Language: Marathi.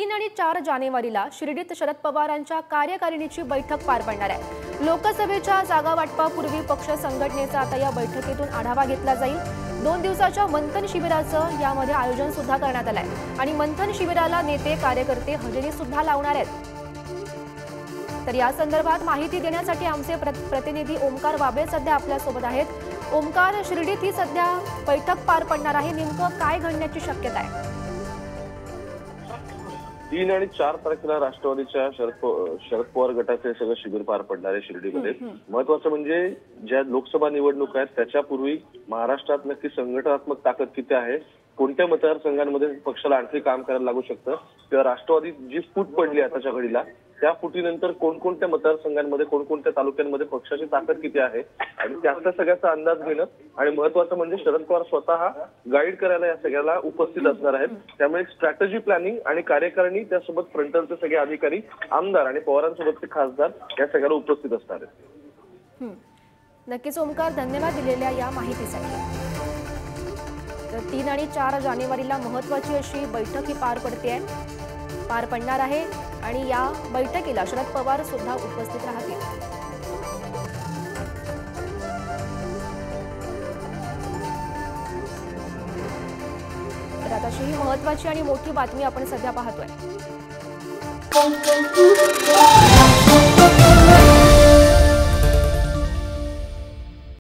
3 आणि 4 जानेवारीला शिर्डीत शरद पवारांच्या कार्यकारिणीची बैठक पार पडणार आहे। लोकसभेच्या जागा वाटपापूर्वी पक्ष संघटनेचा आता या बैठकीतून आढावा घेतला जाईल। 2 दिवसाच्या मंथन शिबिराचं यामध्ये आयोजन सुद्धा करण्यात आलं आहे आणि मंथन शिबिराला नेते कार्यकर्ते हजेरी सुद्धा लावणार आहेत। तर या संदर्भात माहिती देण्यासाठी आमचे प्रतिनिधी ओमकार वाबळे सध्या आपल्या सोबत आहेत। ओमकार, शिर्डीत ही सध्या बैठक पार पडणार आहे, नेमकं काय घडण्याची शक्यता आहे? 3 आणि 4 तारखेला राष्ट्रवादीच्या शरद पवार गटाचे सगळं शिबिर पार पडणार आहे शिर्डीमध्ये। महत्वाचं म्हणजे ज्या लोकसभा निवडणुका आहेत त्याच्यापूर्वी महाराष्ट्रात नक्की संघटनात्मक ताकद किती आहे, कोणत्या मतदारसंघांमध्ये पक्षाला आणखी काम करायला लागू शकतं, किंवा राष्ट्रवादी जी फूट पडली आताच्या घडीला त्या फुटीनंतर कोणकोणत्या मतदारसंघांमध्ये कोणकोणत्या तालुक्यांमध्ये पक्षाची ताकद किती आहे आणि त्याचा सगळ्याचा अंदाज घेणं आणि महत्वाचं म्हणजे शरद पवार स्वतः गाईड करायला या सगळ्याला उपस्थित असणार आहेत। त्यामुळे स्ट्रॅटेजी प्लॅनिंग आणि कार्यकारिणी त्यासोबत फ्रंटलचे सगळे अधिकारी, आमदार आणि पवारांसोबतचे खासदार या सगळ्याला उपस्थित असणार आहेत। नक्कीच ओमकार, धन्यवाद दिलेल्या या माहितीसाठी। तर 3 आणि 4 जानेवारीला महत्त्वाची अशी बैठक ही पार पडणार आहे आणि या बैठकीला शरद पवार सुद्धा उपस्थित राहतील। तर आता ही महत्त्वाची आणि मोठी बातमी आपण सध्या पाहतोय।